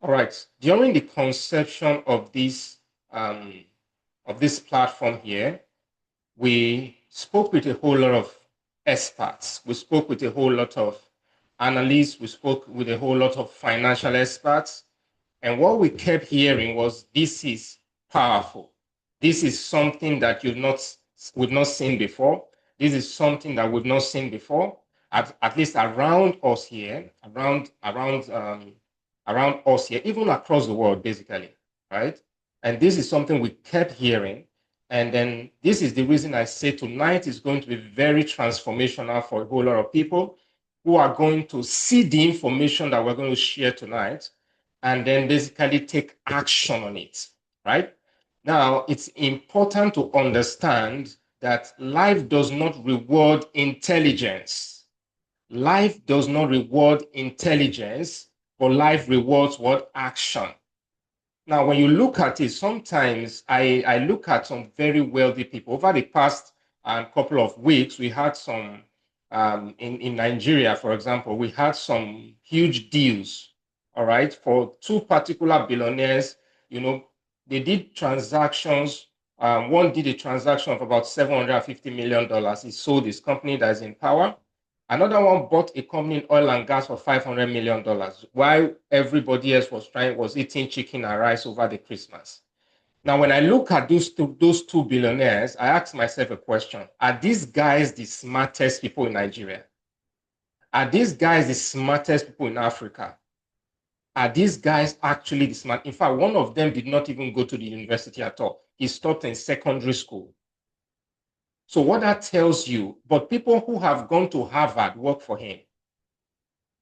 All right. During the conception of this platform here, we spoke with a whole lot of experts. We spoke with a whole lot of analysts. We spoke with a whole lot of financial experts. And what we kept hearing was, this is powerful. This is something that we've not seen before. This is something that we've not seen before, at least around us here, around us here, even across the world, basically, right? And this is something we kept hearing. And then this is the reason I say tonight is going to be very transformational for a whole lot of people who are going to see the information that we're going to share tonight and then basically take action on it, right? Now, it's important to understand that life does not reward intelligence. Life does not reward intelligence, but life rewards what? Action. Now, when you look at it, sometimes I look at some very wealthy people. Over the past couple of weeks, we had some, in Nigeria, for example, we had some huge deals, all right, for two particular billionaires. You know, they did transactions. One did a transaction of about $750 million. He sold his company that is in power. Another one bought a company in oil and gas for $500 million, while everybody else was eating chicken and rice over the Christmas. Now, when I look at those two billionaires, I ask myself a question. Are these guys the smartest people in Nigeria? Are these guys the smartest people in Africa? Are these guys actually the smart? In fact, one of them did not even go to the university at all. He stopped in secondary school. So what that tells you, but people who have gone to Harvard work for him,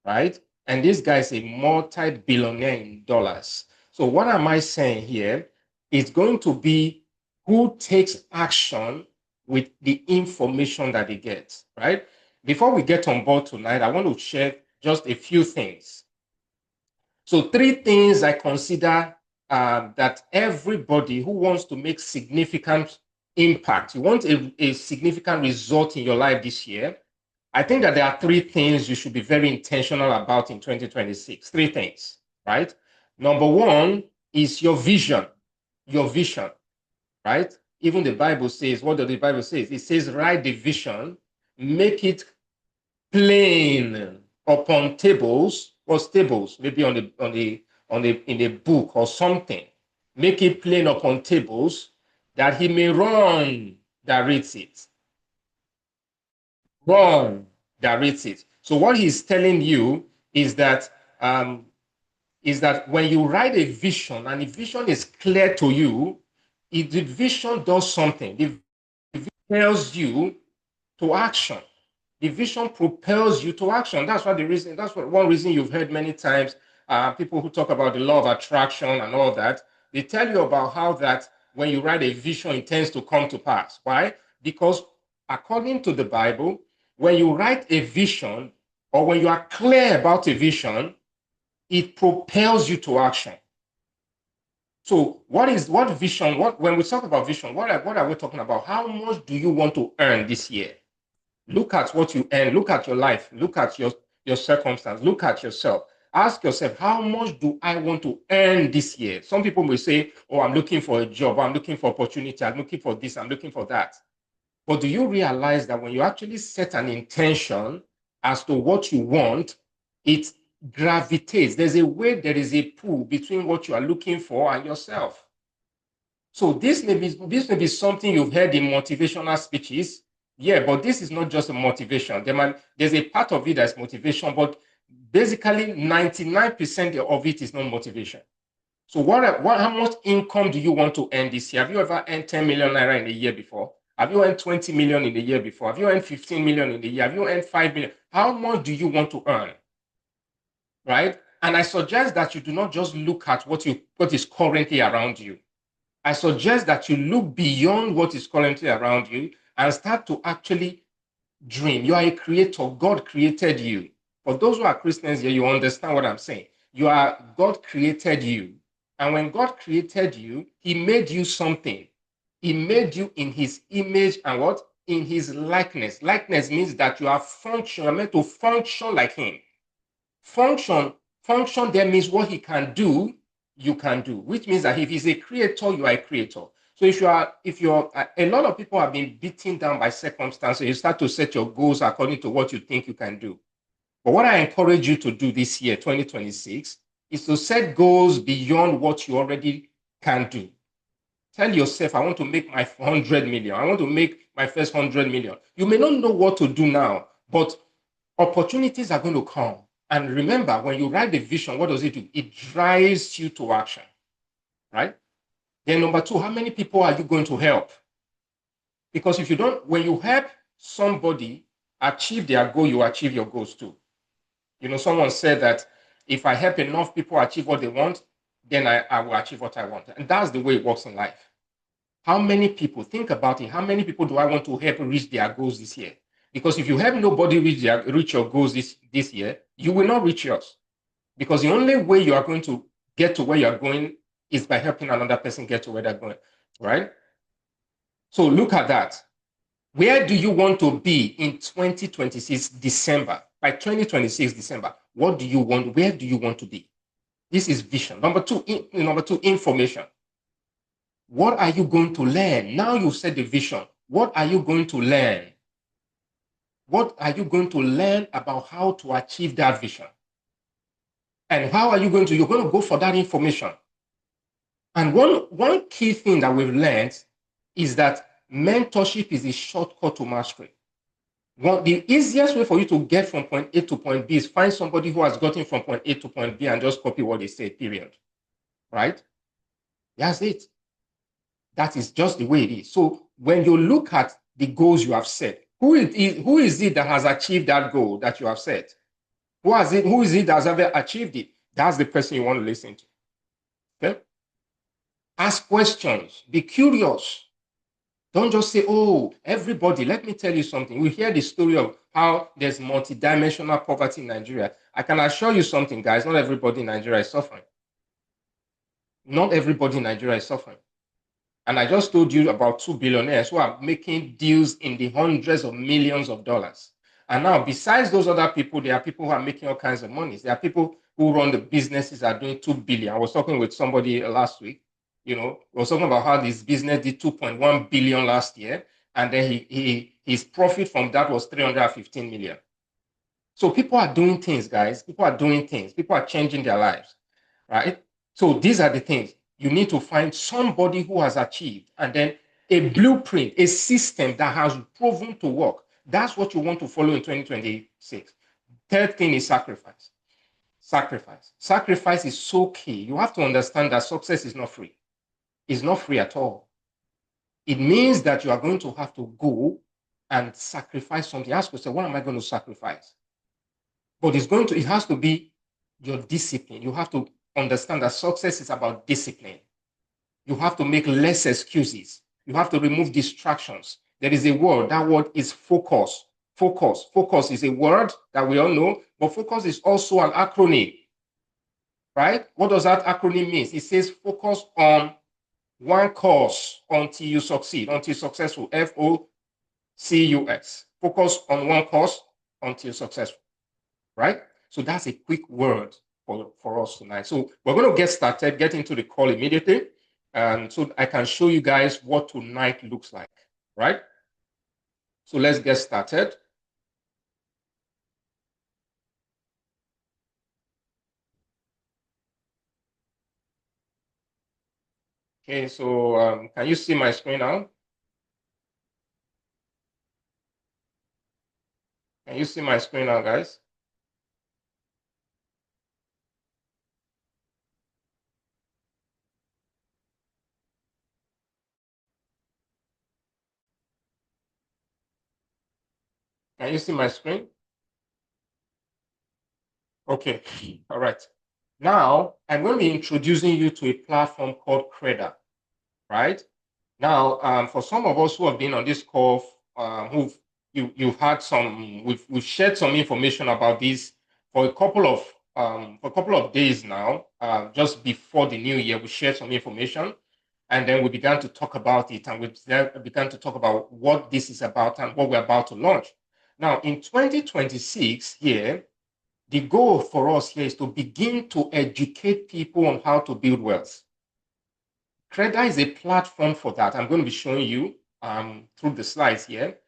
right? And this guy is a multi-billionaire in dollars. So what am I saying here? It's going to be who takes action with the information that he gets, right? Before we get on board tonight, I want to share just a few things. So 3 things I consider that everybody who wants to make significant impact, you want a significant result in your life this year, I think that there are 3 things you should be very intentional about in 2026. 3 things, right? Number 1 is your vision. Your vision, right? Even the Bible says, what does the Bible say? It says, write the vision, make it plain upon tables, or tables, maybe in a book or something. Make it plain upon tables that he may run that reads it. Run that reads it. So what he's telling you is that when you write a vision and the vision is clear to you, if the vision does something, the vision tells you to action. The vision propels you to action. That's one reason you've heard many times people who talk about the law of attraction and all that. They tell you about how that when you write a vision, it tends to come to pass. Why? Because according to the Bible, when you write a vision or when you are clear about a vision, it propels you to action. So when we talk about vision, what are we talking about? How much do you want to earn this year? Look at what you earn, look at your life, look at your circumstance, look at yourself. Ask yourself, how much do I want to earn this year? Some people may say, oh, I'm looking for a job, I'm looking for opportunity, I'm looking for this, I'm looking for that. But do you realize that when you actually set an intention as to what you want, it gravitates. There is a pull between what you are looking for and yourself. So this may be something you've heard in motivational speeches. Yeah, but this is not just a motivation. There's a part of it that's motivation, but basically 99% of it is not motivation. So how much income do you want to earn this year? Have you ever earned 10 million naira in a year before? Have you earned 20 million in a year before? Have you earned 15 million in a year? Have you earned 5 million? How much do you want to earn? Right? And I suggest that you do not just look at what is currently around you. I suggest that you look beyond what is currently around you and start to actually dream. You are a creator. God created you. For those who are Christians here, you understand what I'm saying. God created you. And when God created you, he made you something. He made you in his image and what? In his likeness. Likeness means that you are meant to function like him. Function Function there means what he can do, you can do, which means that if he's a creator, you are a creator. So if you're a lot of people have been beaten down by circumstances, you start to set your goals according to what you think you can do. But what I encourage you to do this year, 2026, is to set goals beyond what you already can do. Tell yourself, I want to make my 100 million. I want to make my first 100 million. You may not know what to do now, but opportunities are going to come. And remember, when you write the vision, what does it do? It drives you to action, right? Then number two, how many people are you going to help? Because if you don't, when you help somebody achieve their goal, you achieve your goals too. You know, someone said that if I help enough people achieve what they want, then I will achieve what I want. And that's the way it works in life. How many people, think about it, how many people do I want to help reach their goals this year? Because if you help nobody reach your goals this year, you will not reach yours. Because the only way you are going to get to where you're going is by helping another person get to where they're going, right? So look at that. Where do you want to be in 2026 December? By 2026 December, what do you want? Where do you want to be? This is vision. Number two, information. What are you going to learn? Now you've set the vision. What are you going to learn? What are you going to learn about how to achieve that vision? And how are you going to? You're going to go for that information. And one key thing that we've learned is that mentorship is a shortcut to mastery. The easiest way for you to get from point A to point B is find somebody who has gotten from point A to point B and just copy what they say, period. Right? That's it. That is just the way it is. So when you look at the goals you have set, who is it that has achieved that goal that you have set? Who is it that has ever achieved it? That's the person you want to listen to. Okay? Ask questions. Be curious. Don't just say, oh, everybody. Let me tell you something. We hear the story of how there's multidimensional poverty in Nigeria. I can assure you something, guys. Not everybody in Nigeria is suffering. Not everybody in Nigeria is suffering. And I just told you about 2 billionaires who are making deals in the hundreds of millions of dollars. And now, besides those other people, there are people who are making all kinds of money. There are people who run the businesses that are doing 2 billion. I was talking with somebody last week. You know, we was talking about how this business did 2.1 billion last year, and then his profit from that was 315 million. So people are doing things, guys. People are doing things. People are changing their lives, right? So these are the things. You need to find somebody who has achieved, and then a blueprint, a system that has proven to work. That's what you want to follow in 2026. Third thing is sacrifice. Sacrifice. Sacrifice is so key. You have to understand that success is not free. It's not free at all. It means that you are going to have to go and sacrifice something. Ask yourself, what am I going to sacrifice? But it has to be your discipline. You have to understand that success is about discipline. You have to make less excuses. You have to remove distractions. There is a word, that word is focus. Focus. Focus is a word that we all know, but focus is also an acronym, right? What does that acronym mean? It says focus on one course until you succeed, until you're successful. FOCUS. Focus on one course until you're successful, right? So that's a quick word for us tonight. So we're going to get started, get into the call immediately, so I can show you guys what tonight looks like, right? So let's get started. Okay, so can you see my screen now? Can you see my screen now, guys? Can you see my screen? Okay, all right. Now, I'm going to be introducing you to a platform called Creda, right? Now, for some of us who have been on this call, you've had we've shared some information about this for a couple of days now. Just before the new year, we shared some information, and then we began to talk about it, and we began to talk about what this is about and what we're about to launch. Now, in 2026, here, the goal for us here is to begin to educate people on how to build wealth. Creda is a platform for that. I'm going to be showing you through the slides here.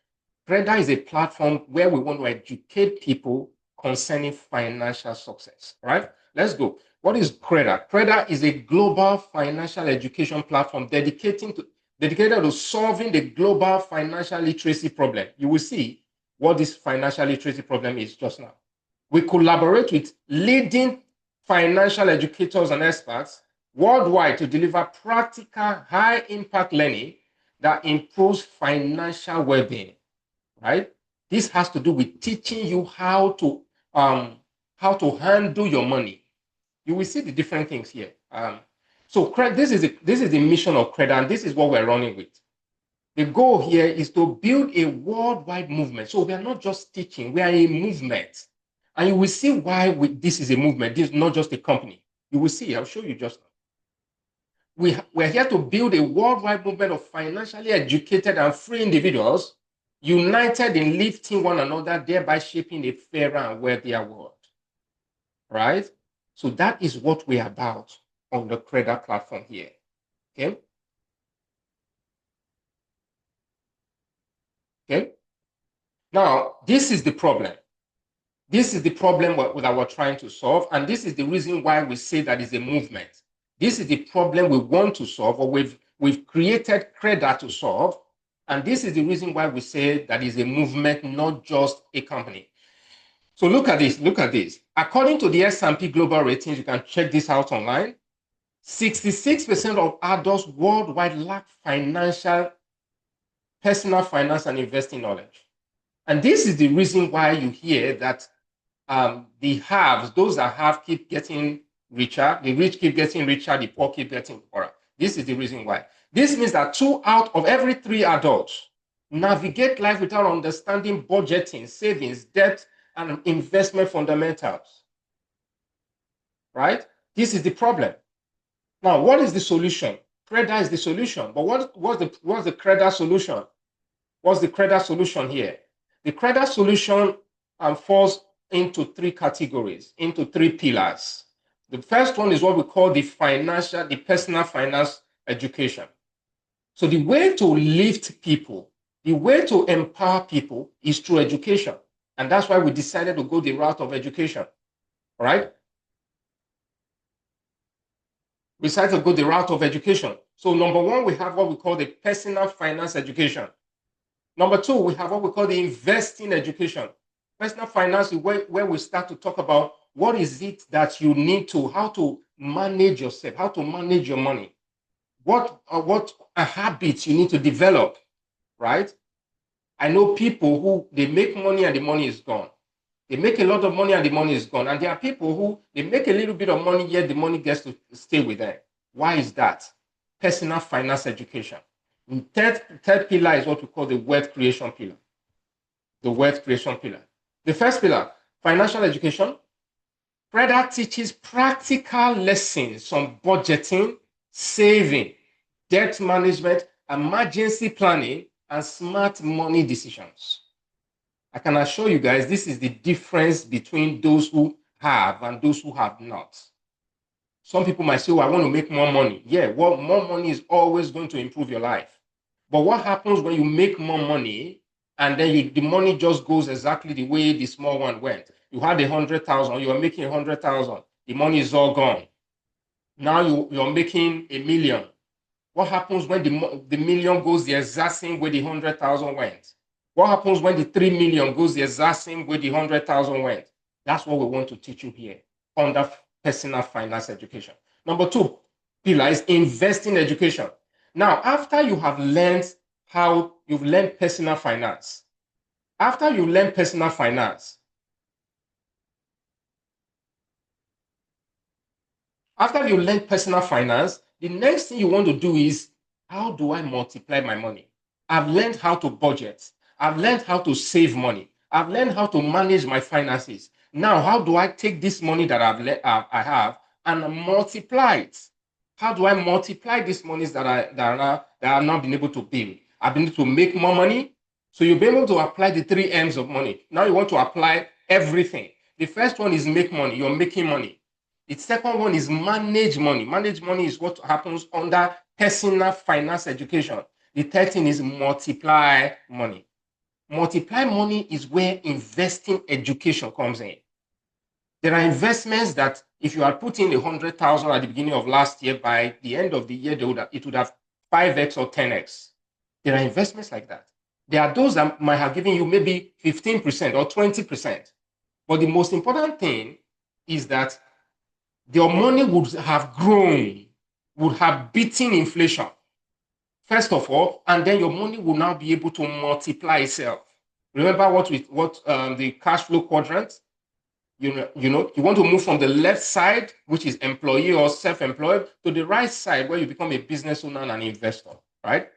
Creda is a platform where we want to educate people concerning financial success. All right, let's go. What is Creda? Creda is a global financial education platform dedicated to solving the global financial literacy problem. You will see what this financial literacy problem is just now. We collaborate with leading financial educators and experts worldwide to deliver practical, high-impact learning that improves financial well-being. Right? This has to do with teaching you how to handle your money. You will see the different things here. So this is the mission of Creda, and this is what we're running with. The goal here is to build a worldwide movement. So we are not just teaching, we are a movement. And you will see why this is a movement. This is not just a company. You will see, I'll show you just now. We're here to build a worldwide movement of financially educated and free individuals united in lifting one another, thereby shaping a fairer and wealthier world. Right? So that is what we're about on the Creda platform here. Okay? Okay? Now, this is the problem. This is the problem that we're trying to solve, and this is the reason why we say that it's a movement. This is the problem we want to solve, or we've created Creda to solve, and this is the reason why we say that it's a movement, not just a company. So look at this. Look at this. According to the S&P Global Ratings, you can check this out online. 66% of adults worldwide lack personal finance and investing knowledge. And this is the reason why you hear that the haves, those that have, keep getting richer. The rich keep getting richer. The poor keep getting poorer. This is the reason why. This means that 2 out of every 3 adults navigate life without understanding budgeting, savings, debt, and investment fundamentals. Right? This is the problem. Now, what is the solution? Creda is the solution. But what's the Creda solution? What's the Creda solution here? The Creda solution falls into 3 categories, into 3 pillars. The first one is what we call the personal finance education. So the way to lift people, the way to empower people is through education. And that's why we decided to go the route of education. All right? We decided to go the route of education. So number 1, we have what we call the personal finance education. Number 2, we have what we call the investing education. Personal finance is where we start to talk about what is it that you need to, how to manage yourself, how to manage your money. What habits you need to develop, right? I know people who, they make money and the money is gone. They make a lot of money and the money is gone. And there are people who, they make a little bit of money, yet the money gets to stay with them. Why is that? Personal finance education. The third pillar is what we call the wealth creation pillar. The wealth creation pillar. The first pillar, financial education. Creda teaches practical lessons on budgeting, saving, debt management, emergency planning, and smart money decisions. I can assure you guys, this is the difference between those who have and those who have not. Some people might say, oh, I want to make more money. Yeah, well, more money is always going to improve your life. But what happens when you make more money and then the money just goes exactly the way the small one went? You had 100,000, you are making 100,000. The money is all gone. Now you're making 1 million. What happens when the million goes the exact same way the 100,000 went? What happens when the 3 million goes the exact same way the 100,000 went? That's what we want to teach you here under personal finance education. Number 2 pillar is investing education. Now, after you have learned you've learned personal finance, after you learn personal finance, the next thing you want to do is, how do I multiply my money? I've learned how to budget. I've learned how to save money. I've learned how to manage my finances. Now, how do I take this money that I have and multiply it? How do I multiply these monies that I've not been able to build? I've been able to make more money. So you'll be able to apply the 3 M's of money. Now you want to apply everything. The first one is make money. You're making money. The second one is manage money. Manage money is what happens under personal finance education. The third thing is multiply money. Multiply money is where investing education comes in. There are investments that if you had put in 100,000 at the beginning of last year, by the end of the year, it would have 5x or 10x. There are investments like that. There are those that might have given you maybe 15% or 20%. But the most important thing is that your money would have grown, would have beaten inflation, first of all, and then your money will now be able to multiply itself. Remember what the cash flow quadrant? You want to move from the left side, which is employee or self-employed, to the right side where you become a business owner and an investor, right?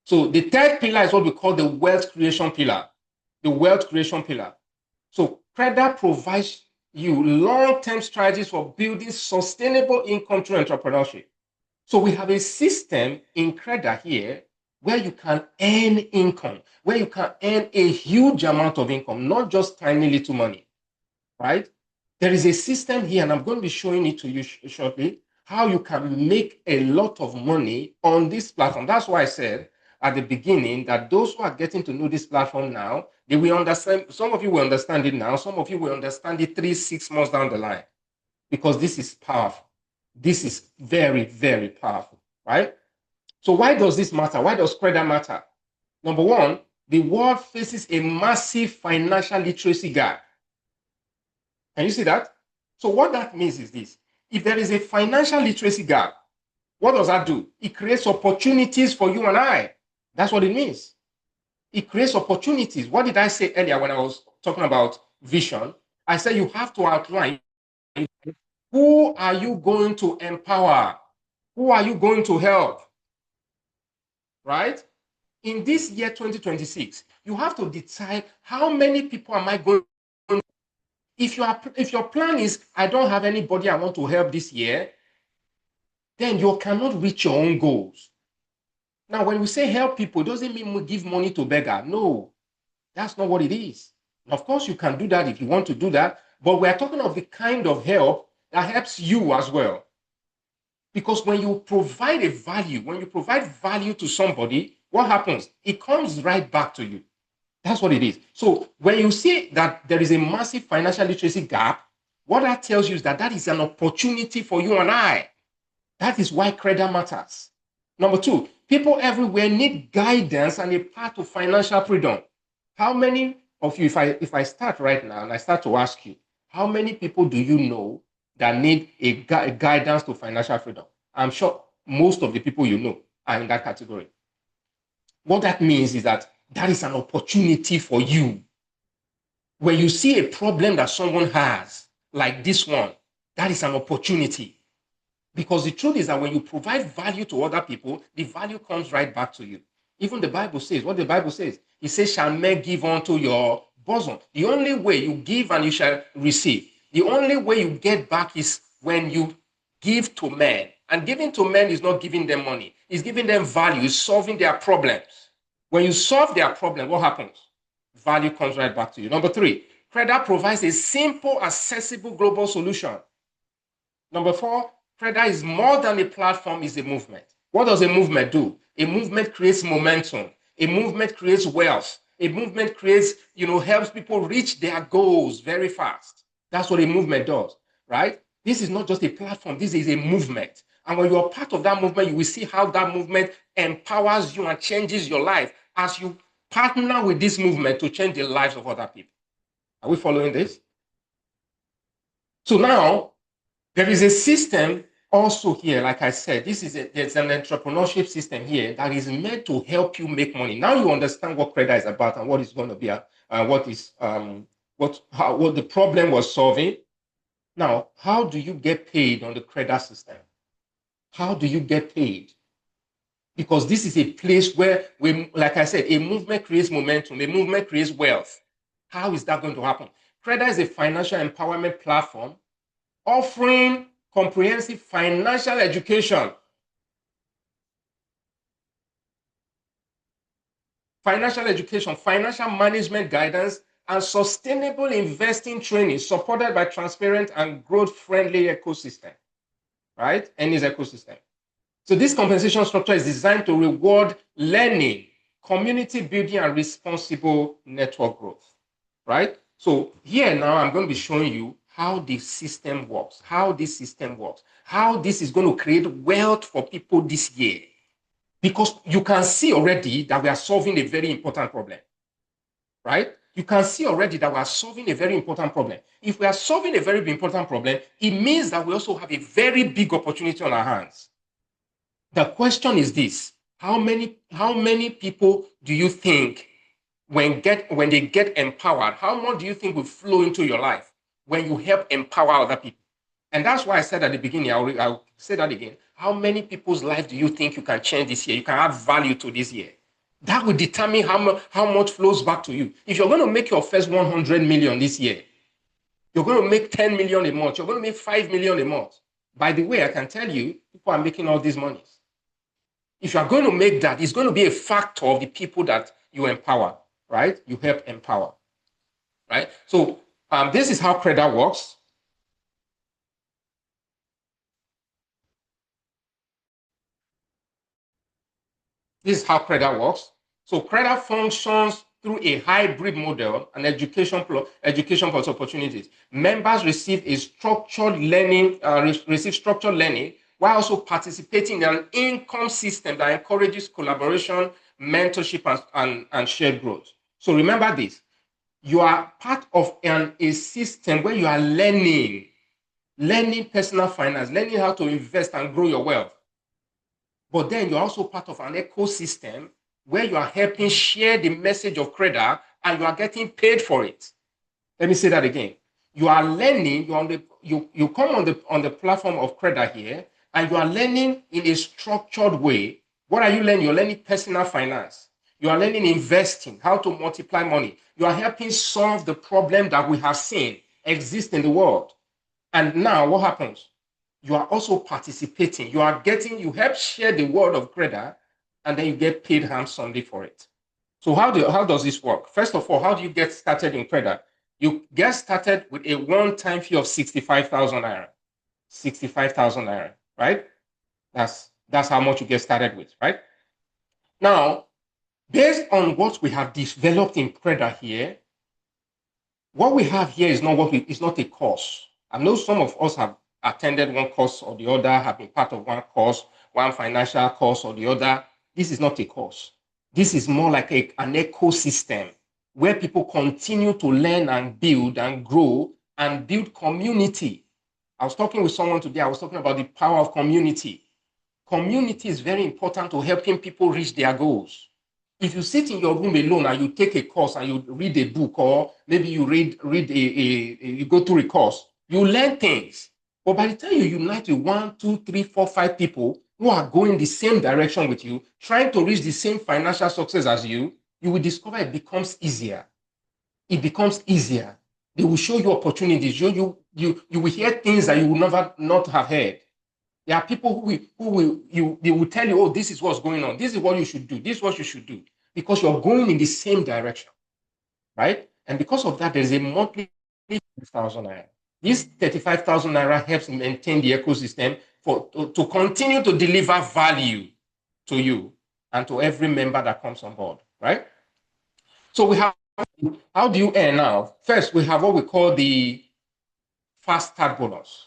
So the third pillar is what we call the wealth creation pillar. The wealth creation pillar. So Creda provides you long-term strategies for building sustainable income through entrepreneurship. So we have a system in Creda here where you can earn income, where you can earn a huge amount of income, not just tiny little money, right? There is a system here, and I'm going to be showing it to you shortly, how you can make a lot of money on this platform. That's why I said at the beginning that those who are getting to know this platform now, they will understand. Some of you will understand it now. Some of you will understand it 3-6 months down the line, because this is powerful. This is very, very powerful, right? So why does this matter? Why does Creda matter? Number one, the world faces a massive financial literacy gap. Can you see that? So what that means is this. If there is a financial literacy gap, what does that do? It creates opportunities for you and I. That's what it means. It creates opportunities. What did I say earlier when I was talking about vision? I said you have to outline who are you going to empower? Who are you going to help? Right? In this year 2026, you have to decide how many people am I going to. If your plan is I don't have anybody I want to help this year, then you cannot reach your own goals. Now, when we say help people, it doesn't mean we give money to beggar. No, that's not what it is. Of course, you can do that if you want to do that, but we're talking of the kind of help that helps you as well. Because when you provide when you provide value to somebody, what happens? It comes right back to you. That's what it is. So when you see that there is a massive financial literacy gap, what that tells you is that is an opportunity for you and I. That is why Creda matters. Number two, people everywhere need guidance and a path to financial freedom. How many of you, if I start right now and I start to ask you, how many people do you know that need a guidance to financial freedom? I'm sure most of the people you know are in that category. What that means is that is an opportunity for you. When you see a problem that someone has, like this one, that is an opportunity. Because the truth is that when you provide value to other people, the value comes right back to you. Even the Bible says, what the Bible says, it says, shall men give unto your bosom. The only way you give and you shall receive. The only way you get back is when you give to men. And giving to men is not giving them money. It's giving them value. It's solving their problems. When you solve their problem, what happens? Value comes right back to you. Number three, Creda provides a simple, accessible global solution. Number four, Creda is more than a platform, it's a movement. What does a movement do? A movement creates momentum. A movement creates wealth. A movement creates, helps people reach their goals very fast. That's what a movement does, right? This is not just a platform, this is a movement. And when you're part of that movement, you will see how that movement empowers you and changes your life as you partner with this movement to change the lives of other people. Are we following this? So now, there is a system also here, like I said, there's an entrepreneurship system here that is meant to help you make money. Now you understand what Creda is about and what it's going to be, what the problem was solving. Now, how do you get paid on the Creda system? How do you get paid? Because this is a place where, like I said, a movement creates momentum, a movement creates wealth. How is that going to happen? Creda is a financial empowerment platform offering comprehensive financial education, financial management guidance, and sustainable investing training supported by transparent and growth-friendly ecosystem, right? And its ecosystem. So this compensation structure is designed to reward learning, community building, and responsible network growth, right? So here now I'm going to be showing you how the system works, how this system works, how this is going to create wealth for people this year. Because you can see already that we are solving a very important problem, right? You can see already that we are solving a very important problem. If we are solving a very important problem, it means that we also have a very big opportunity on our hands. The question is this: how many people do you think when they get empowered, how much do you think will flow into your life when you help empower other people? And that's why I said at the beginning, I'll say that again. How many people's life do you think you can change this year? You can add value to this year. That will determine how much flows back to you. If you're going to make your first 100 million this year, you're going to make 10 million a month, you're going to make 5 million a month. By the way, I can tell you, people are making all these monies. If you are going to make that, it's going to be a factor of the people that you empower, right? You help empower, right? So this is how Creda works. This is how Creda works. So Creda functions through a hybrid model and education plus opportunities. Members receive a structured learning, while also participating in an income system that encourages collaboration, mentorship, and shared growth. So remember this: you are part of a system where you are learning personal finance, learning how to invest and grow your wealth. But then you're also part of an ecosystem where you are helping share the message of Creda and you are getting paid for it. Let me say that again. You are learning, you come on the platform of Creda here, and you are learning in a structured way. What are you learning? You're learning personal finance. You are learning investing, how to multiply money. You are helping solve the problem that we have seen exist in the world. And now what happens? You are also participating. You help share the word of Creda, and then you get paid handsomely for it. So how does this work? First of all, how do you get started in Creda? You get started with a one-time fee of 65,000 naira. 65,000 naira, right? That's how much you get started with, right? Now, based on what we have developed in Creda here, what we have here is not a course. I know some of us have attended one course or the other, have been part of one course, one financial course or the other. This is not a course. This is more like an ecosystem where people continue to learn and build and grow and build community. I was talking with someone today, I was talking about the power of community. Community is very important to helping people reach their goals. If you sit in your room alone and you take a course and you read a book, or maybe you you go through a course, you learn things. But by the time you unite with 1, 2, 3, 4, 5 people who are going the same direction with you, trying to reach the same financial success as you, you will discover it becomes easier. It becomes easier. They will show you opportunities. You will hear things that you will never not have heard. There are people they will tell you, oh, this is what's going on. This is what you should do. This is what you should do, because you're going in the same direction, right? And because of that, there's a monthly 35,000 naira. This 35,000 naira helps maintain the ecosystem to continue to deliver value to you and to every member that comes on board, right? So we have, how do you earn now? First, we have what we call the fast start bonus.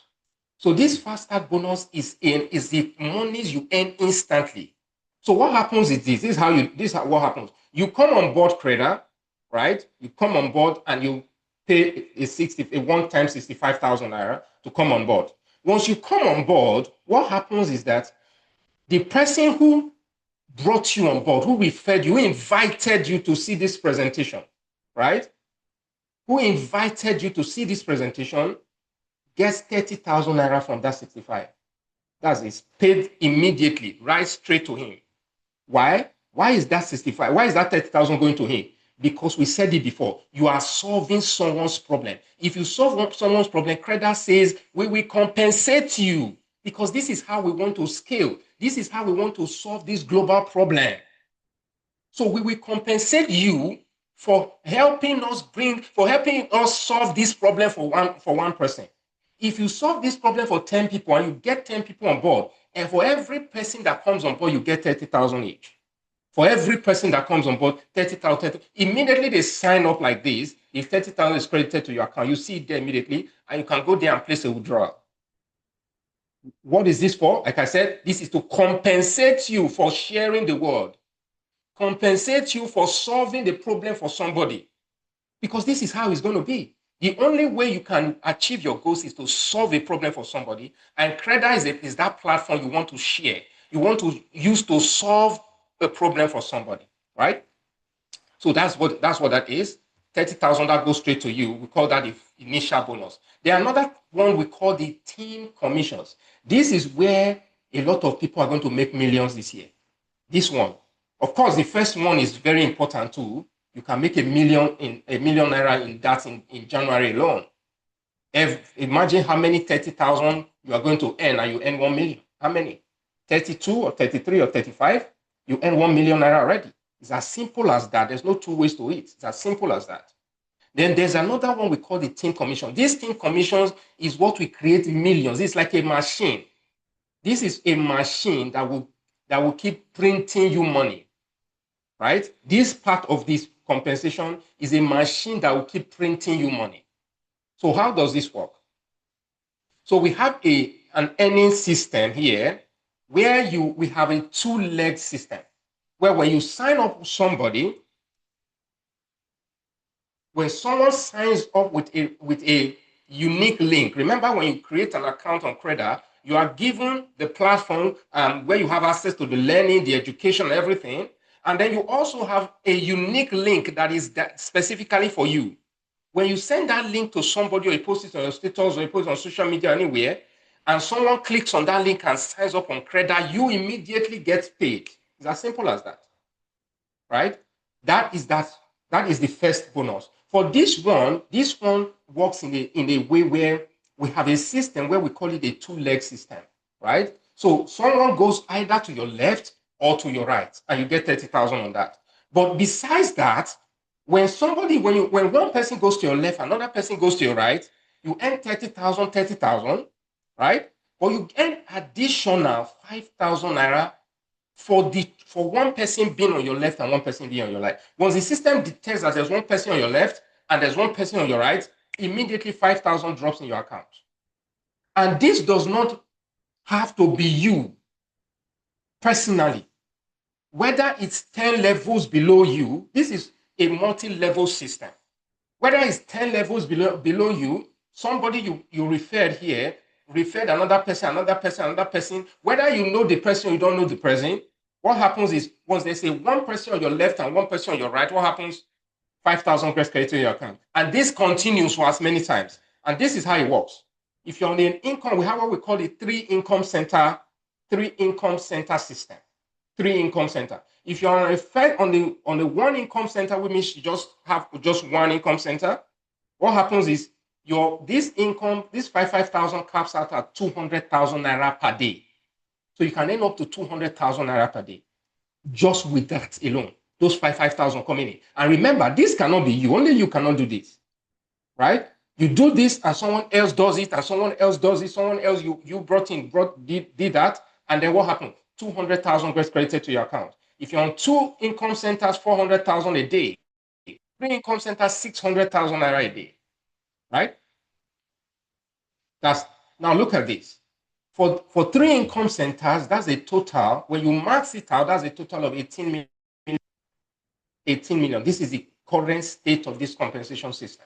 So this fast start bonus is the monies you earn instantly. So what happens is this is what happens. You come on board Creda, right? You come on board and you pay a one-time 65,000 naira to come on board. Once you come on board, what happens is that the person who brought you on board, who referred you, who invited you to see this presentation, right? Who invited you to see this presentation gets 30,000 naira from that 65. That's it. Paid immediately, right straight to him. Why? Why is that 65? Why is that 30,000 going to him? Because we said it before. You are solving someone's problem. If you solve someone's problem, Creda says, we will compensate you, because this is how we want to scale. This is how we want to solve this global problem. So we will compensate you for helping us solve this problem for one person. If you solve this problem for 10 people and you get 10 people on board, and for every person that comes on board, you get 30,000 each. For every person that comes on board, 30,000, immediately they sign up like this. If 30,000 is credited to your account, you see it there immediately, and you can go there and place a withdrawal. What is this for? Like I said, this is to compensate you for sharing the word, compensate you for solving the problem for somebody, because this is how it's going to be. The only way you can achieve your goals is to solve a problem for somebody, and Creda is that platform you want to share, you want to use to solve a problem for somebody, right? So that's what that is. 30,000 that goes straight to you. We call that the initial bonus. There another one we call the team commissions. This is where a lot of people are going to make millions this year. This one, of course, the first one is very important too. You can make a million naira in that in January alone. Imagine how many 30,000 you are going to earn, and you earn 1 million. How many? 32 or 33 or 35? You earn 1 million naira already. It's as simple as that. There's no two ways to it. It's as simple as that. Then there's another one we call the team commission. These team commissions is what we create millions. It's like a machine. This is a machine that will keep printing you money, right? This part of this compensation is a machine that will keep printing you money. So how does this work? So we have an earning system here where we have a two-leg system where when you sign up somebody, when someone signs up with a unique link, remember when you create an account on Creda, you are given the platform where you have access to the learning, the education, everything. And then you also have a unique link that is specifically for you. When you send that link to somebody, or you post it on your status, or you post it on social media, anywhere, and someone clicks on that link and signs up on Creda, you immediately get paid. It's as simple as that, right? That is the first bonus. For this one works in a way where we have a system where we call it a two-leg system, right? So someone goes either to your left or to your right, and you get 30,000 on that. But besides that, when one person goes to your left, another person goes to your right, you earn 30,000, right? But you earn additional 5,000 naira for one person being on your left and one person being on your right. Once the system detects that there's one person on your left and there's one person on your right, immediately 5,000 drops in your account. And this does not have to be you personally. Whether it's 10 levels below you, this is a multi-level system. Whether it's 10 levels below you, somebody you referred here, referred another person, whether you know the person or you don't know the person, what happens is once they say one person on your left and one person on your right, what happens? 5,000 gets credited to your account. And this continues for as many times. And this is how it works. If you're on an income, we have what we call the three income center system. Three income center. If you're on the one income center, which means you just have just one income center, what happens is this 5,000 caps out at 200,000 naira per day. So you can earn up to 200,000 naira per day just with that alone. Those 5,000 coming in. And remember, this cannot be you. Only you cannot do this, right? You do this and someone else does it and someone else does it. Someone else you did that. And then what happened? 200,000 gets credited to your account. If you're on two income centers, 400,000 a day. Three income centers, 600,000 naira a day, right? Now look at this. For three income centers, that's a total. When you max it out, that's a total of 18 million. 18 million. This is the current state of this compensation system.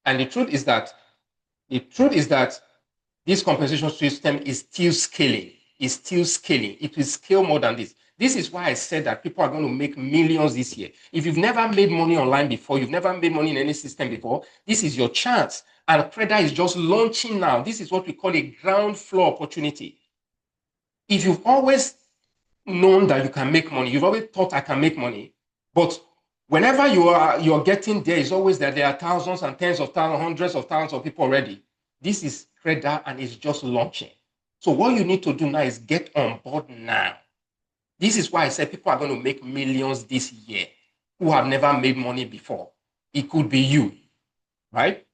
And the truth is that this compensation system is still scaling. It will scale more than this. This is why I said that people are going to make millions this year. If you've never made money online before, you've never made money in any system before, this is your chance. And Creda is just launching now. This is what we call a ground floor opportunity. If you've always known that you can make money, you've always thought I can make money, but whenever you're getting there, it's always that there are thousands and tens of thousands, hundreds of thousands of people already. This is Creda and it's just launching. So what you need to do now is get on board now. This is why I said people are going to make millions this year. who have never made money before. It could be you, right?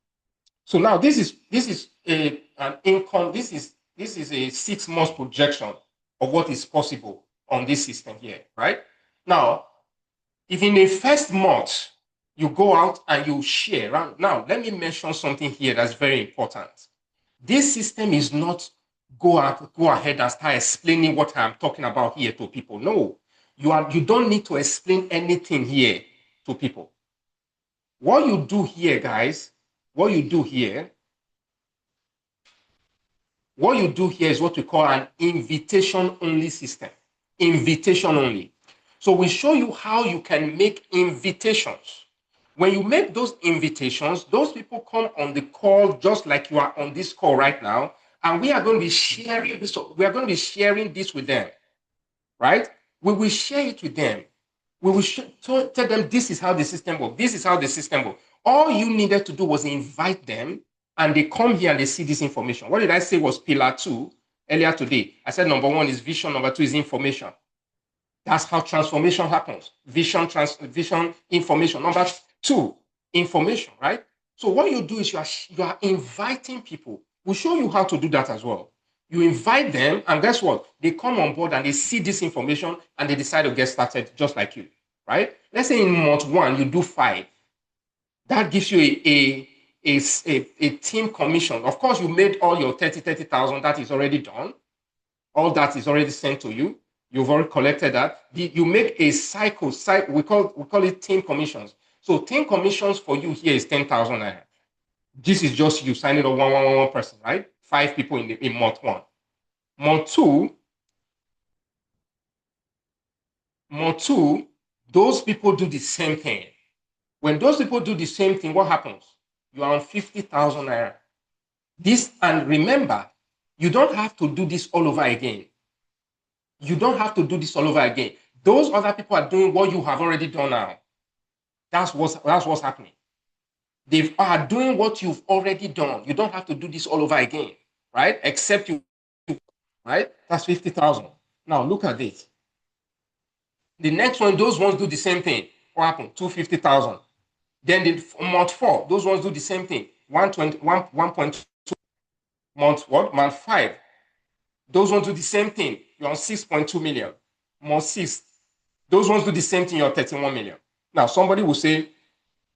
So now this is an income. This is a 6 months projection of what is possible on this system here, right? Now, if in the first month you go out and you share, now let me mention something here that's very important. This system is not go ahead and start explaining what I'm talking about here to people. No, you don't need to explain anything here to people. What you do here, guys, what you do here is what we call an invitation only system. Invitation only. So we show you how you can make invitations. When you make those invitations, those people come on the call just like you are on this call right now, and we are going to be sharing this. We are going to be sharing this with them, right? We will share it with them. We will tell them this is how the system works. This is how the system works. All you needed to do was invite them, and they come here and they see this information. What did I say was pillar 2 earlier today? I said number 1 is vision, number 2 is information. That's how transformation happens. Vision, information. Number 2, information, right? So what you do is you are inviting people. We'll show you how to do that as well. You invite them, and guess what? They come on board and they see this information and they decide to get started just like you, right? Let's say in month 1, you do 5. That gives you a team commission. Of course, you made all your 30,000. That is already done. All that is already sent to you. You've already collected that. You make a cycle. We call it team commissions. So team commissions for you here is 10,000 naira. This is just you signing up one person, right? 5 people in month 1. Month 2, those people do the same thing. When those people do the same thing, what happens? You are on 50,000 naira. This, and remember, you don't have to do this all over again. You don't have to do this all over again. Those other people are doing what you have already done now. That's what's happening. They are doing what you've already done. You don't have to do this all over again, right? Except you, right? That's 50,000. Now look at this. The next one, those ones do the same thing. What happened? 250,000. Then month 4, those ones do the same thing. 1.2. Month 5. Those ones do the same thing. You're on 6.2 million. Month 6. Those ones do the same thing. You're 31 million. Now somebody will say,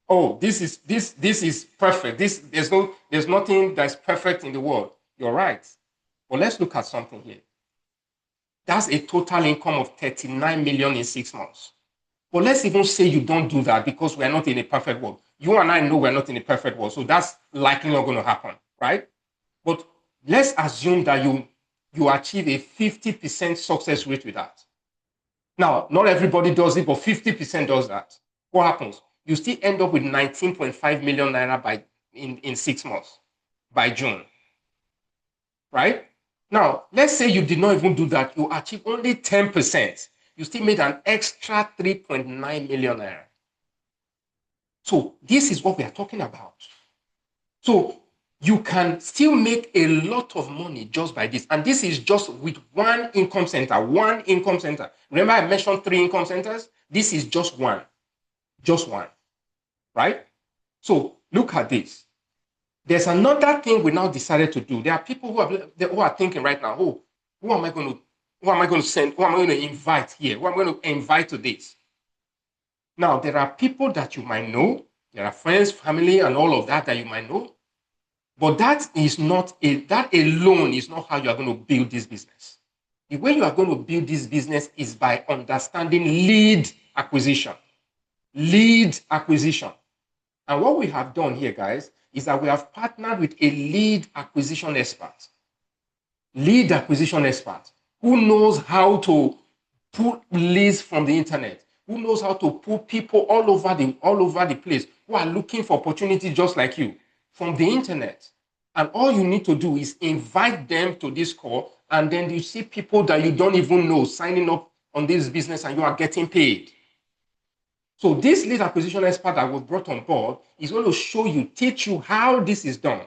"Oh, this is perfect. There's nothing that's perfect in the world." You're right. But let's look at something here. That's a total income of 39 million in 6 months. But let's even say you don't do that because we're not in a perfect world. You and I know we're not in a perfect world, so that's likely not going to happen, right? But let's assume that you achieve a 50% success rate with that. Now, not everybody does it, but 50% does that. What happens? You still end up with 19.5 million naira in 6 months by June, right? Now, let's say you did not even do that. You achieve only 10%. You still made an extra 3.9 million naira. So this is what we are talking about. So you can still make a lot of money just by this. And this is just with one income center. One income center. Remember I mentioned 3 income centers? This is just one. Just one. Right? So look at this. There's another thing we now decided to do. There are people who are thinking right now, oh, who am I going to send? Who am I going to invite here? Who am I going to invite to this? Now, there are people that you might know. There are friends, family, and all of that you might know. But that alone is not how you are going to build this business. The way you are going to build this business is by understanding lead acquisition. Lead acquisition. And what we have done here, guys, is that we have partnered with a lead acquisition expert. Lead acquisition expert who knows how to pull leads from the internet, who knows how to pull people all over the place who are looking for opportunities just like you from the internet. And all you need to do is invite them to this call, and then you see people that you don't even know signing up on this business and you are getting paid. So this lead acquisition expert that we've brought on board is going to teach you how this is done,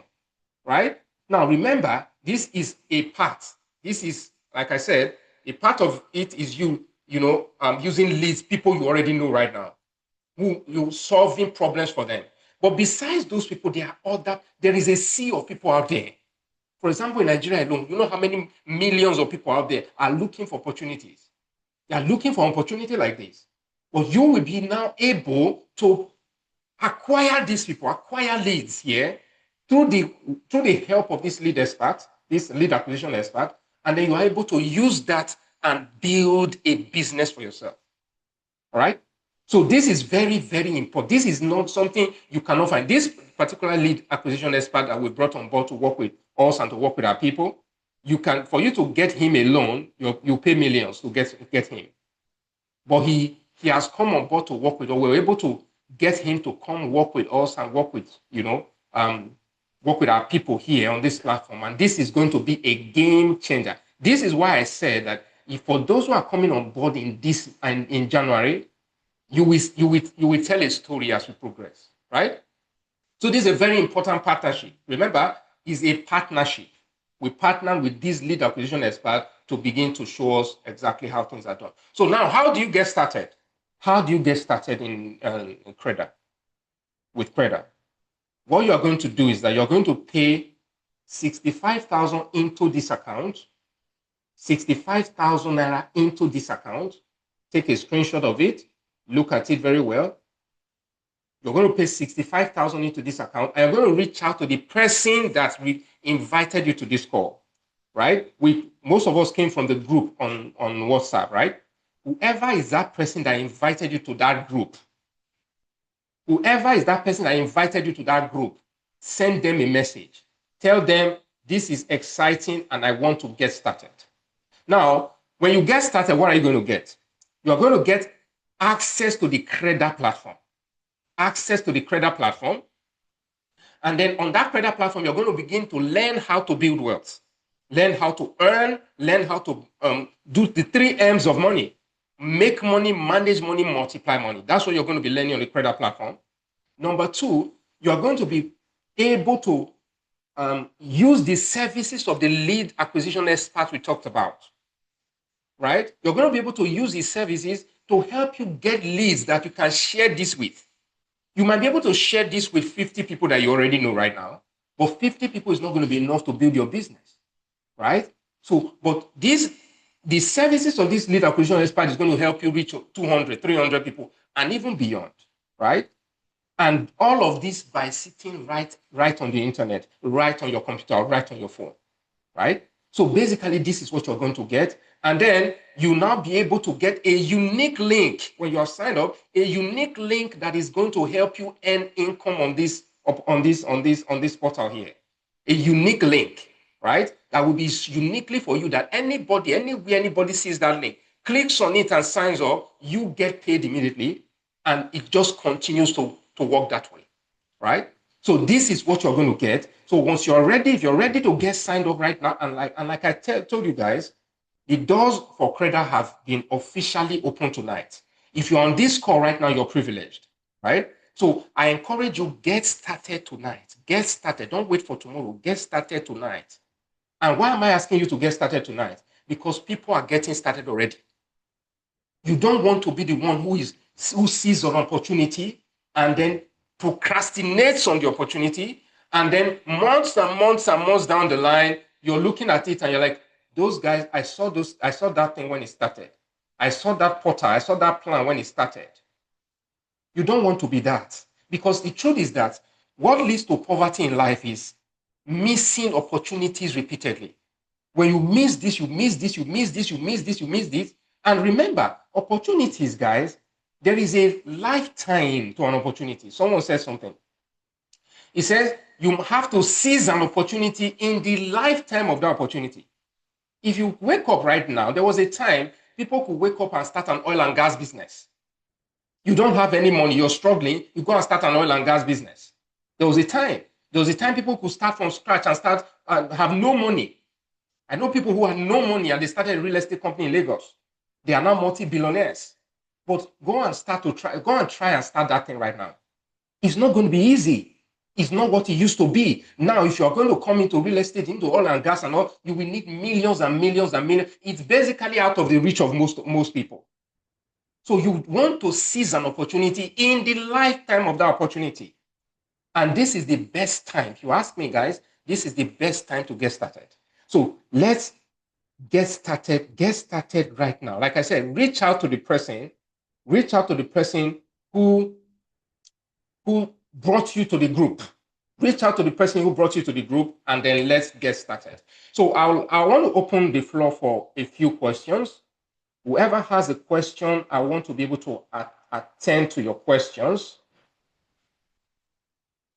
right? Now, remember, this is a part. This is, like I said, a part of it is using leads, people you already know right now. who you solving problems for them. But besides those people, there is a sea of people out there. For example, in Nigeria alone, you know how many millions of people out there are looking for opportunities. They are looking for an opportunity like this. But you will be now able to acquire these people, acquire leads here through the help of this lead expert, this lead acquisition expert, and then you are able to use that and build a business for yourself. All right. So this is very, very important. This is not something you cannot find. This particular lead acquisition expert that we brought on board to work with us and to work with our people, for you to get him alone, you pay millions to get him. But he has come on board to work with us. We were able to get him to come work with us and work with, work with our people here on this platform. And this is going to be a game changer. This is why I said that if for those who are coming on board in January, you will tell a story as we progress, right? So this is a very important partnership. Remember, it's a partnership. We partner with this lead acquisition expert to begin to show us exactly how things are done. So now, how do you get started? How do you get started in Creda? With Creda, what you are going to do is that you're going to pay 65,000 into this account, 65,000 naira into this account. Take a screenshot of it. Look at it very well. You're going to pay 65,000 into this account, and you're going to reach out to the person that we invited you to this call, right? Most of us came from the group on WhatsApp, right? Whoever is that person that invited you to that group, send them a message. Tell them this is exciting and I want to get started. Now, when you get started, what are you going to get? You're going to get access to the Creda platform. And then on that Creda platform, you're going to begin to learn how to build wealth, learn how to earn, learn how to do the 3 M's of money: make money, manage money, multiply money. That's what you're going to be learning on the Creda platform. Number 2, you're going to be able to use the services of the lead acquisition expert we talked about, right? You're going to be able to use these services to help you get leads that you can share this with. You might be able to share this with 50 people that you already know right now, but 50 people is not going to be enough to build your business, right? So, but the services of this lead acquisition expert is going to help you reach 200, 300 people and even beyond, right? And all of this by sitting right on the internet, right on your computer, right on your phone, right? So basically, this is what you're going to get. And then you'll now be able to get a unique link when you are signed up, a unique link that is going to help you earn income on this portal here. A unique link, right? That will be uniquely for you, that anywhere anybody sees that link, clicks on it and signs up, you get paid immediately, and it just continues to work that way, right? So this is what you're going to get. So once you're ready, if you're ready to get signed up right now, and like I told you guys, the doors for Creda have been officially open tonight. If you're on this call right now, you're privileged, right? So I encourage you, get started tonight. Get started. Don't wait for tomorrow. Get started tonight. And why am I asking you to get started tonight? Because people are getting started already. You don't want to be the one who sees an opportunity and then procrastinates on the opportunity, and then months and months and months down the line, you're looking at it and you're like, those guys, I saw that thing when it started. I saw that portal, I saw that plan when it started. You don't want to be that, because the truth is that what leads to poverty in life is missing opportunities repeatedly. When you miss this, you miss this, you miss this, you miss this, you miss this. And remember, opportunities, guys, there is a lifetime to an opportunity. Someone said something. He says you have to seize an opportunity in the lifetime of that opportunity. If you wake up right now, there was a time people could wake up and start an oil and gas business. You don't have any money, you're struggling, you go and start an oil and gas business. There was a time people could start from scratch and start and have no money. I know people who had no money and they started a real estate company in Lagos. They are now multi-billionaires. But go and try and start that thing right now. It's not going to be easy. It's not what it used to be. Now, if you're going to come into real estate, into oil and gas and all, you will need millions and millions and millions. It's basically out of the reach of most people. So you want to seize an opportunity in the lifetime of that opportunity. And this is the best time. If you ask me, guys, this is the best time to get started. So let's get started. Get started right now. Like I said, reach out to the person who brought you to the group. Reach out to the person who brought you to the group, and then let's get started. So I want to open the floor for a few questions. Whoever has a question, I want to be able to attend to your questions.